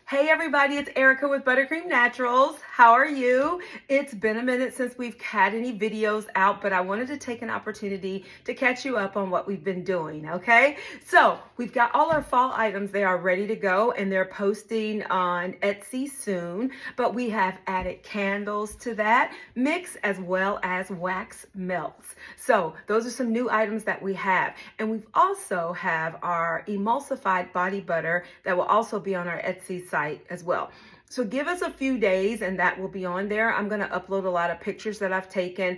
Hey everybody, it's Erica with Buttercream Naturals. How are you? It's been a minute since we've had any videos out, but I wanted to take an opportunity to catch you up on what we've been doing, okay? So we've got all our fall items. They are ready to go and they're posting on Etsy soon, but we have added candles to that mix as well as wax melts. So those are some new items that we have. And we've also have our emulsified body butter that will also be on our Etsy site as well. So give us a few days and that will be on there. I'm going to upload a lot of pictures that I've taken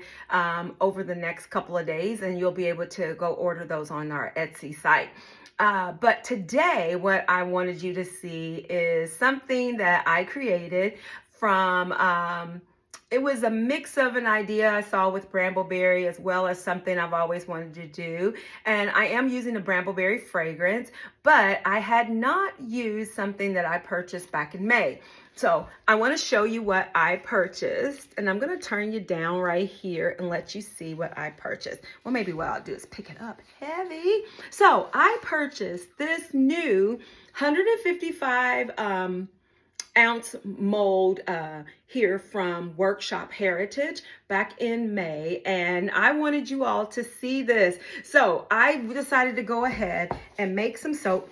over the next couple of days, and you'll be able to go order those on our Etsy site. But today, what I wanted you to see is something that I created from it was a mix of an idea I saw with Brambleberry as well as something I've always wanted to do. And I am using a Brambleberry fragrance, but I had not used something that I purchased back in May. So I want to show you what I purchased, and I'm going to turn you down right here and let you see what I purchased. Well, maybe what I'll do is pick it up heavy. So I purchased this new 155 ounce mold here from Workshop Heritage back in May, and I wanted you all to see this. So I decided to go ahead and make some soap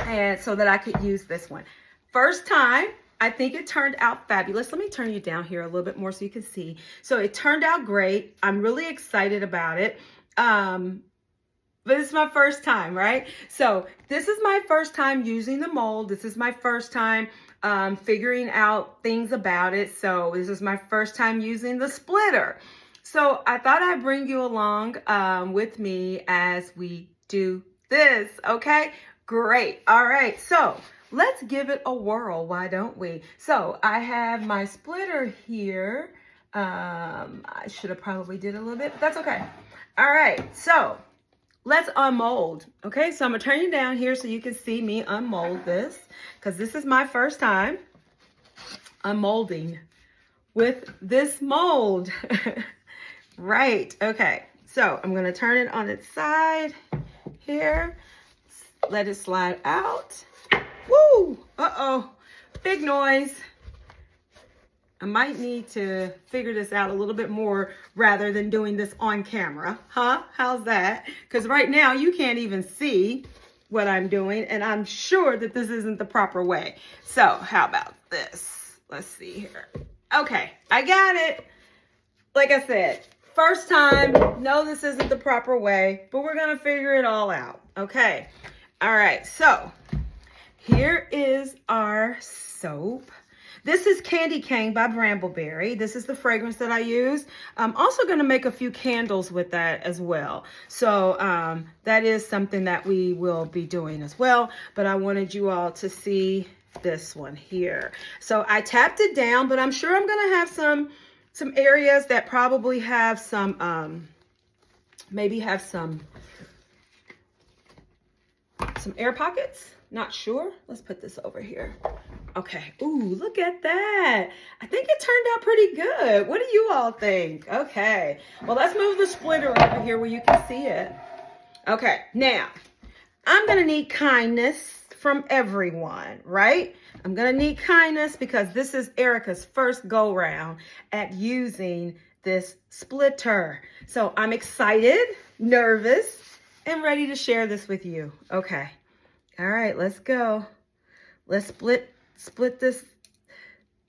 and so that I could use this one. First time, I think it turned out fabulous. Let me turn you down here a little bit more so you can see. So it turned out great. I'm really excited about it. But it's my first time, right? So this is my first time using the mold. This is my first time figuring out things about it. So this is my first time using the splitter. So I thought I'd bring you along with me as we do this, okay? Great. All right, so let's give it a whirl, why don't we? So I have my splitter here. I should have probably did a little bit, but that's okay. All right, so let's unmold. Okay, so I'm gonna turn you down here so you can see me unmold this, because this is my first time unmolding with this mold. Right, okay. So I'm gonna turn it on its side here. Let it slide out. Woo! Uh-oh, big noise. I might need to figure this out a little bit more rather than doing this on camera. Huh? How's that? Because right now you can't even see what I'm doing, and I'm sure that this isn't the proper way. So how about this? Let's see here. Okay, I got it. Like I said, first time. No, this isn't the proper way, but we're going to figure it all out. Okay. All right. So here is our soap. This is Candy Cane by Brambleberry. This is the fragrance that I use. I'm also going to make a few candles with that as well. So that is something that we will be doing as well. But I wanted you all to see this one here. So I tapped it down, but I'm sure I'm going to have some areas that probably have some, maybe have some air pockets. Not sure. Let's put this over here. Okay. Ooh, look at that. I think it turned out pretty good. What do you all think? Okay. Well, let's move the splitter over here where you can see it. Okay. Now, I'm going to need kindness from everyone, right? I'm going to need kindness because this is Erica's first go round at using this splitter. So I'm excited, nervous, and ready to share this with you. Okay. All right, let's go. Let's split this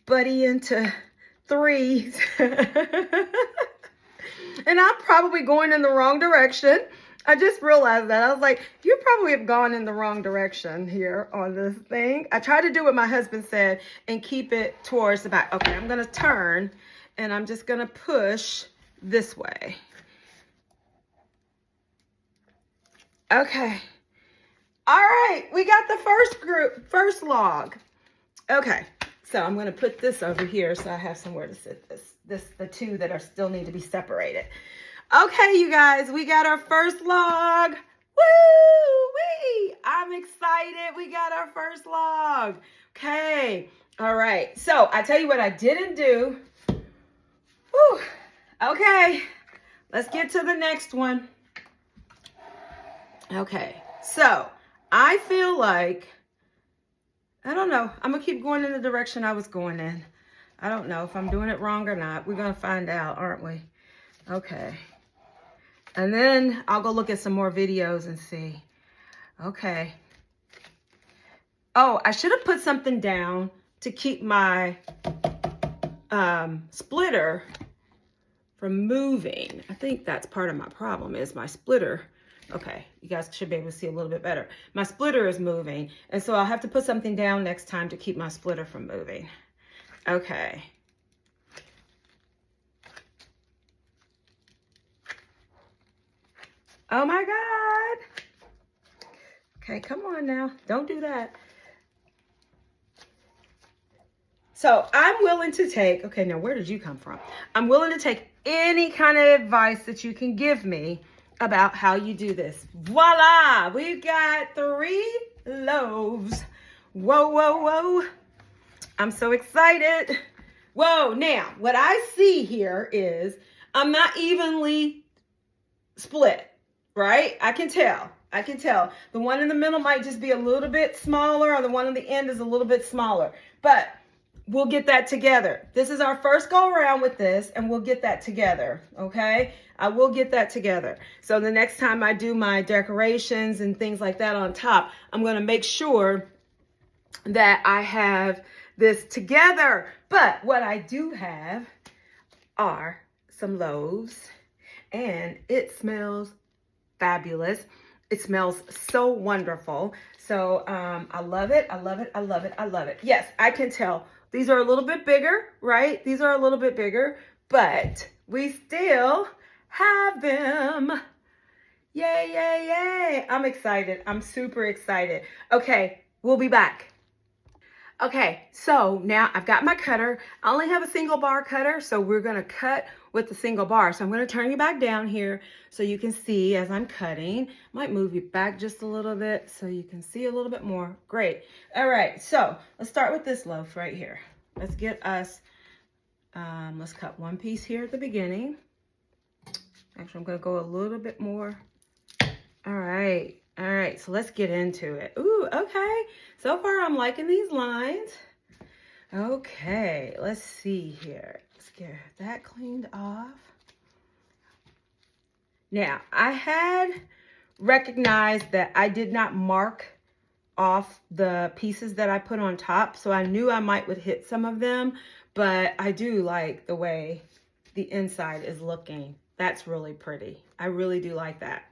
buddy into threes. And I'm probably going in the wrong direction. I just realized that. I was like, you probably have gone in the wrong direction here on this thing. I tried to do what my husband said and keep it towards the back. Okay, I'm going to turn and I'm just going to push this way. Okay. All right, we got the first log. Okay, so I'm gonna put this over here so I have somewhere to sit the two that are still need to be separated. Okay, you guys, we got our first log. Woo-wee! I'm excited. We got our first log. Okay, all right. So I tell you what I didn't do. Whew. Okay, let's get to the next one. Okay, so I feel like I don't know. I'm going to keep going in the direction I was going in. I don't know if I'm doing it wrong or not. We're going to find out, aren't we? Okay. And then I'll go look at some more videos and see. Okay. Oh, I should have put something down to keep my splitter from moving. I think that's part of my problem is my splitter. Okay, you guys should be able to see a little bit better. My splitter is moving, and so I'll have to put something down next time to keep my splitter from moving. Okay. Oh my God. Okay, come on now. Don't do that. So I'm willing to take, okay, now where did you come from? I'm willing to take any kind of advice that you can give me about how you do this. Voila, we've got 3 loaves. Whoa, whoa, whoa. I'm so excited. Whoa, now what I see here is I'm not evenly split, right? I can tell. The one in the middle might just be a little bit smaller, or the one on the end is a little bit smaller, but we'll get that together. This is our first go around with this, and we'll get that together, okay? I will get that together. So the next time I do my decorations and things like that on top, I'm gonna make sure that I have this together. But what I do have are some loaves, and it smells fabulous. It smells so wonderful. So I love it. I love it. I love it. I love it. Yes, I can tell. These are a little bit bigger, right? These are a little bit bigger, but we still have them. Yay, yay, yay. I'm excited. I'm super excited. Okay, we'll be back. Okay, so now I've got my cutter. I only have a single bar cutter, so we're gonna cut with the single bar. So I'm gonna turn you back down here so you can see as I'm cutting. Might move you back just a little bit so you can see a little bit more. Great. All right, so let's start with this loaf right here. Let's get us, let's cut one piece here at the beginning. Actually, I'm gonna go a little bit more. All right, so let's get into it. Ooh, okay. So far, I'm liking these lines. Okay, let's see here. Let's get that cleaned off. Now, I had recognized that I did not mark off the pieces that I put on top, so I knew I might would hit some of them, but I do like the way the inside is looking. That's really pretty. I really do like that.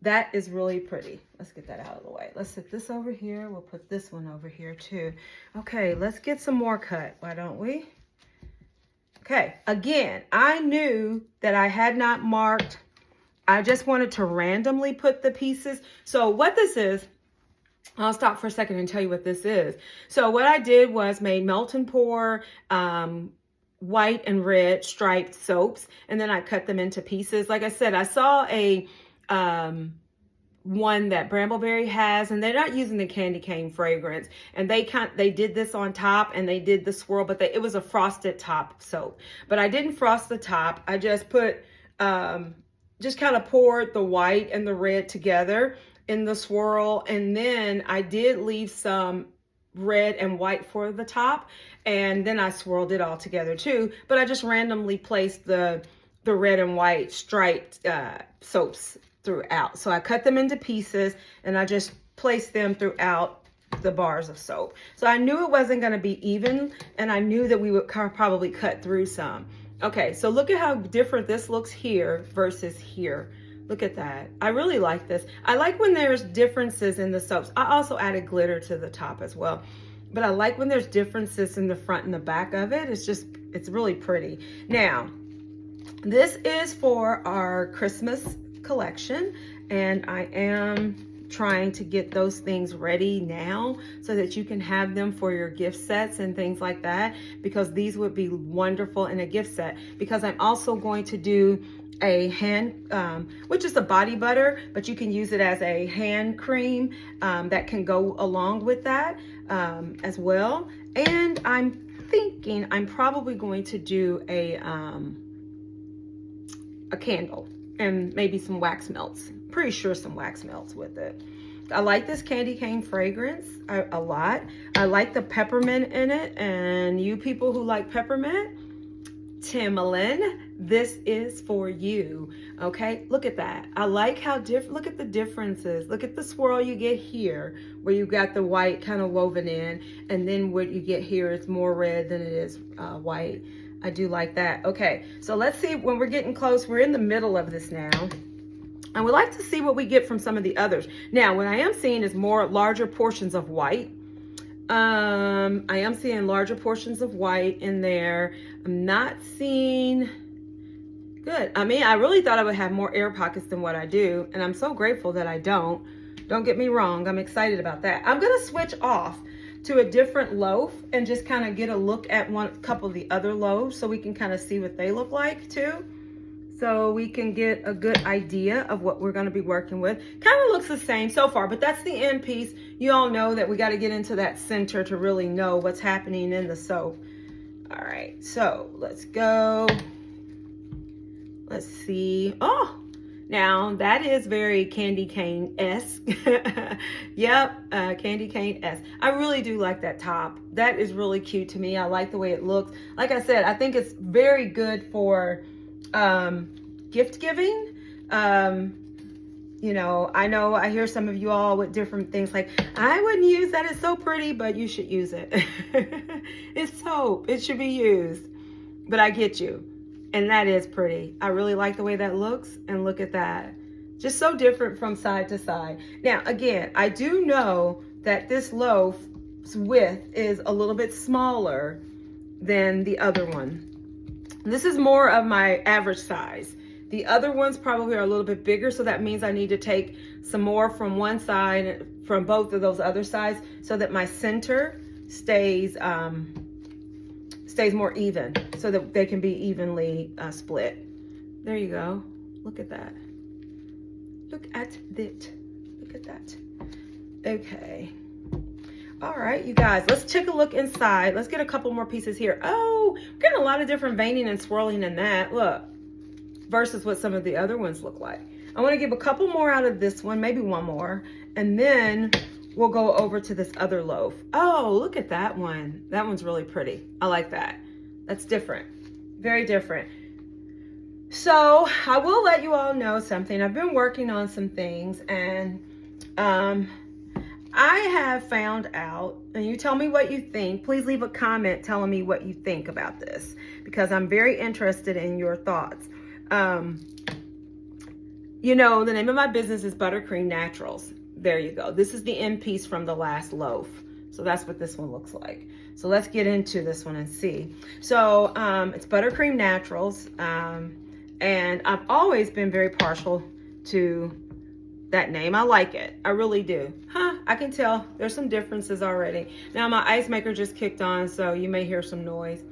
That is really pretty. Let's get that out of the way. Let's set this over here. We'll put this one over here too. Okay, let's get some more cut. Why don't we? Okay, again, I knew that I had not marked. I just wanted to randomly put the pieces. So what this is, I'll stop for a second and tell you what this is. So what I did was made melt and pour, white and red striped soaps, and then I cut them into pieces. Like I said, I saw a one that Brambleberry has, and they're not using the candy cane fragrance, and they did this on top, and they did the swirl, but it was a frosted top soap. But I didn't frost the top. I just put just kind of poured the white and the red together in the swirl, and then I did leave some red and white for the top, and then I swirled it all together too. But I just randomly placed the red and white striped soaps throughout. So I cut them into pieces, and I just placed them throughout the bars of soap. So I knew it wasn't going to be even, and I knew that we would probably cut through some. Okay, so look at how different this looks here versus here. Look at that. I really like this. I like when there's differences in the soaps. I also added glitter to the top as well. But I like when there's differences in the front and the back of it. It's really pretty. Now, this is for our Christmas collection, and I am trying to get those things ready now so that you can have them for your gift sets and things like that, because these would be wonderful in a gift set. Because I'm also going to do a hand, which is a body butter, but you can use it as a hand cream that can go along with that as well. And I'm thinking I'm probably going to do a candle and maybe some wax melts. Pretty sure some wax melts with it. I like this candy cane fragrance a lot. I like the peppermint in it, and you people who like peppermint, Timolin, this is for you. Okay, look at that. I like how look at the differences. Look at the swirl you get here, where you got the white kind of woven in, and then what you get here is more red than it is white. I do like that. Okay, so let's see when we're getting close. We're in the middle of this now. I would like to see what we get from some of the others. Now, what I am seeing is more larger portions of white. I am seeing larger portions of white in there. I'm not seeing good. I mean, I really thought I would have more air pockets than what I do, and I'm so grateful that I don't. Don't get me wrong, I'm excited about that. I'm gonna switch off to a different loaf and just kind of get a look at a couple of the other loaves so we can kind of see what they look like too. So we can get a good idea of what we're going to be working with. Kind of looks the same so far, but that's the end piece. You all know that we got to get into that center to really know what's happening in the soap. All right, so let's go. Let's see. Oh, now that is very candy cane-esque. Yep, candy cane-esque. I really do like that top. That is really cute to me. I like the way it looks. Like I said, I think it's very good for gift giving. You know I hear some of you all with different things like, I wouldn't use that, it's so pretty, but you should use it. It's soap, it should be used. But I get you, and that is pretty. I really like the way that looks, and look at that, just so different from side to side. Now again, I do know that this loaf's width is a little bit smaller than the other one. This is more of my average size. The other ones probably are a little bit bigger, so that means I need to take some more from one side, from both of those other sides, so that my center stays more even, so that they can be evenly split. There you go. Look at that. Look at that. Look at that. Okay. All right, you guys, let's take a look inside. Let's get a couple more pieces here. Oh, we're getting a lot of different veining and swirling in that, look, versus what some of the other ones look like. I want to give a couple more out of this one, maybe one more, and then we'll go over to this other loaf. Oh, look at that one. That one's really pretty. I like that. That's different, very different. So I will let you all know something. I've been working on some things, and I have found out, and you tell me what you think. Please leave a comment telling me what you think about this, because I'm very interested in your thoughts. You know, the name of my business is Buttercream Naturals. There you go. This is the end piece from the last loaf. So that's what this one looks like. So let's get into this one and see. So it's Buttercream Naturals. And I've always been very partial to that name. I like it. I really do. I can tell there's some differences already. Now my ice maker just kicked on, so you may hear some noise.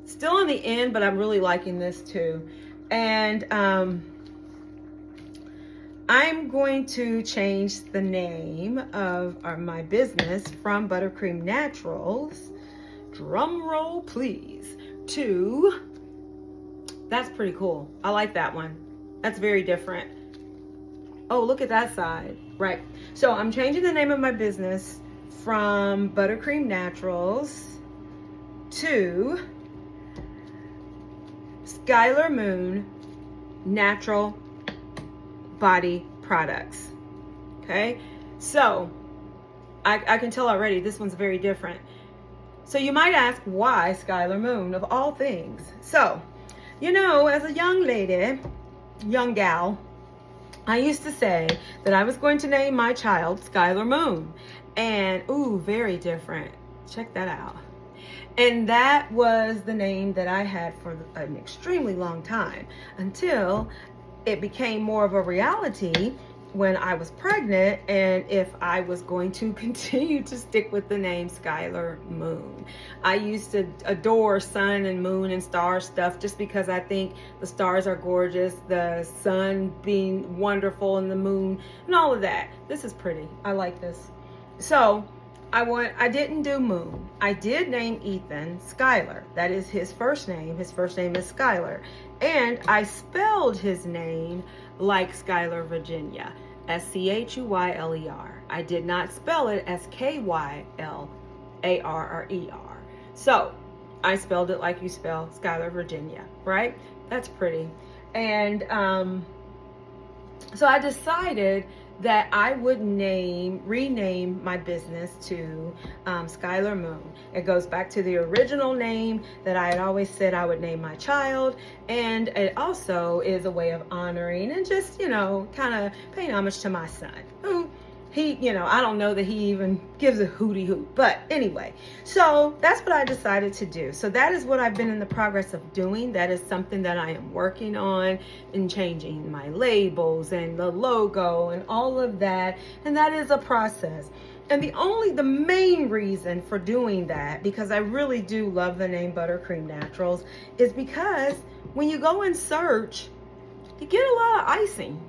Still on the end, but I'm really liking this too. And I'm going to change the name of my business from Buttercream Naturals, drum roll please, to, that's pretty cool. I like that one. That's very different. Oh, look at that side. Right. So I'm changing the name of my business from Buttercream Naturals to Skylar Moon Natural Body Products. Okay. So I can tell already this one's very different. So you might ask, why Skylar Moon of all things? So, you know, as a young lady, young gal, I used to say that I was going to name my child Skylar Moon. And, ooh, very different. Check that out. And that was the name that I had for an extremely long time, until it became more of a reality when I was pregnant, and if I was going to continue to stick with the name Skylar Moon. I used to adore sun and moon and star stuff just because I think the stars are gorgeous, the sun being wonderful, and the moon and all of that. This is pretty. I like this. So I didn't do Moon. I did name Ethan Skylar. That is his first name. His first name is Skylar. And I spelled his name like Skylar, Virginia. Schuyle. I did not spell it Skyllar. So I spelled it like you spell Schuyler, Virginia, right? That's pretty. And so I decided that I would rename my business to Skylar Moon. It goes back to the original name that I had always said I would name my child. And it also is a way of honoring and just, kind of paying homage to my son, who I don't know that he even gives a hooty hoot. But anyway, so that's what I decided to do. So that is what I've been in the progress of doing. That is something that I am working on, and changing my labels and the logo and all of that. And that is a process. And the main reason for doing that, because I really do love the name Buttercream Naturals, is because when you go and search, you get a lot of icing,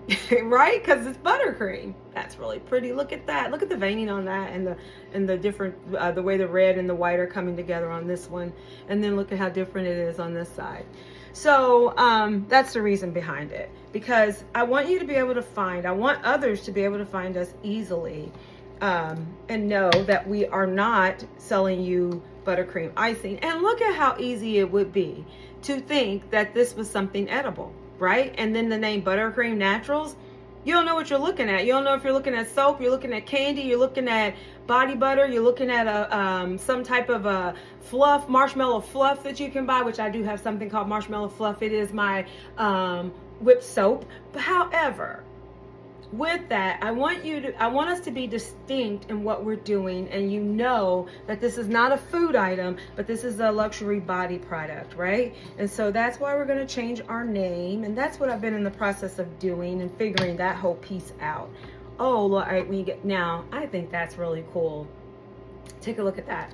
right? Because it's buttercream. That's really pretty. Look at that. Look at the veining on that, and the different, the way the red and the white are coming together on this one. And then look at how different it is on this side. So that's the reason behind it, because I want you to be able to I want others to be able to find us easily, and know that we are not selling you buttercream icing. And look at how easy it would be to think that this was something edible, right? And then the name Buttercream Naturals, you don't know what you're looking at. You don't know if you're looking at soap, you're looking at candy, you're looking at body butter, you're looking at some type of a fluff, marshmallow fluff that you can buy, which I do have something called marshmallow fluff. It is my whipped soap. But however, with that, I want us to be distinct in what we're doing, and that this is not a food item, but this is a luxury body product, right? And so that's why we're going to change our name, and that's what I've been in the process of doing and figuring that whole piece out. Oh, look, all right, now, I think that's really cool. Take a look at that.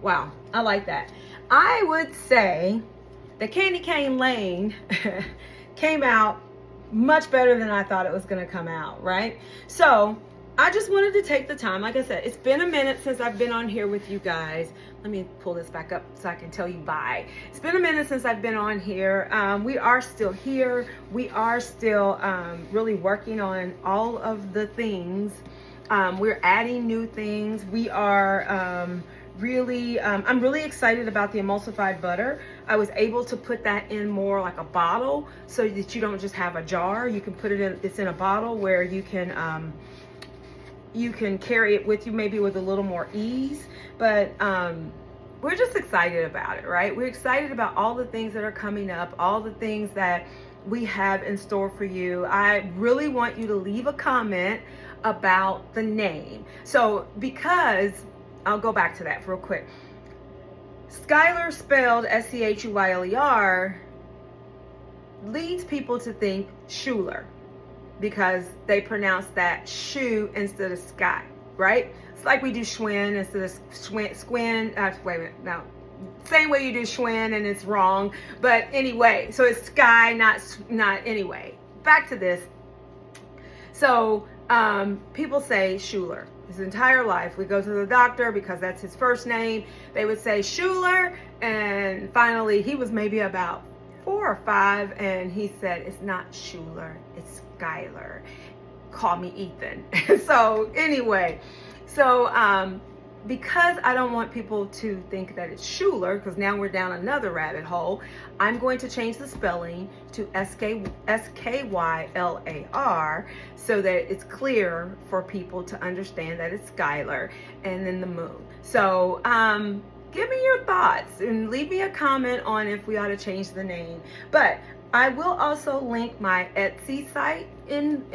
Wow, I like that. I would say the Candy Cane Lane came out much better than I thought it was going to come out, right? So I just wanted to take the time. Like I said, it's been a minute since I've been on here with you guys. Let me pull this back up so I can tell you bye. It's been a minute since I've been on here. We are still here. We are still really working on all of the things. We're adding new things. We are I'm really excited about the emulsified butter. I was able to put that in more like a bottle, so that you don't just have a jar. You can put it in, it's in a bottle where you can carry it with you, maybe with a little more ease. But we're just excited about it, right? We're excited about all the things that are coming up, all the things that we have in store for you. I really want you to leave a comment about the name. So because I'll go back to that real quick. Skylar, spelled Schuyler, leads people to think Schuler, because they pronounce that shoe instead of sky, right? It's like we do Schwinn instead of squin. Wait a minute, no. Same way you do Schwinn, and it's wrong. But anyway, so it's sky, not anyway. Back to this. So people say Schuler. His entire life, we go to the doctor because that's his first name. They would say Schuler, and finally he was maybe about 4 or 5, and he said, "It's not Schuler, it's Skylar. Call me Ethan." So anyway, because I don't want people to think that it's Schuler, because now we're down another rabbit hole, I'm going to change the spelling to Skyylar, so that it's clear for people to understand that it's Skylar, and then the moon. So give me your thoughts and leave me a comment on if we ought to change the name. But I will also link my Etsy site in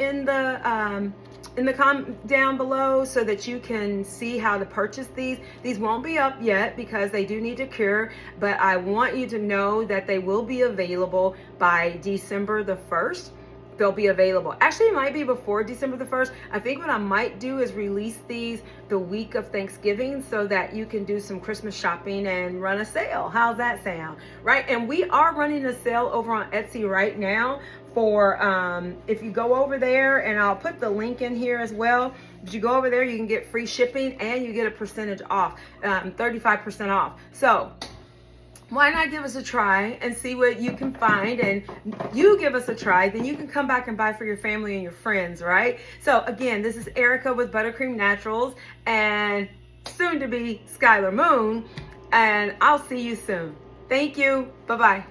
the comment down below, so that you can see how to purchase these. These won't be up yet because they do need to cure, but I want you to know that they will be available by December the 1st. They'll be available. Actually, it might be before December the 1st. I think what I might do is release these the week of Thanksgiving, so that you can do some Christmas shopping and run a sale. How's that sound? Right? And we are running a sale over on Etsy right now for, if you go over there, and I'll put the link in here as well. If you go over there, you can get free shipping, and you get a percentage off, 35% off. So why not give us a try and see what you can find, and you give us a try, then you can come back and buy for your family and your friends, right? So again, this is Erica with Buttercream Naturals and soon to be Skylar Moon, and I'll see you soon. Thank you. Bye-bye.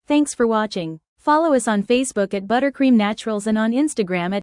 Thanks for watching. Follow us on Facebook at Buttercream Naturals and on Instagram at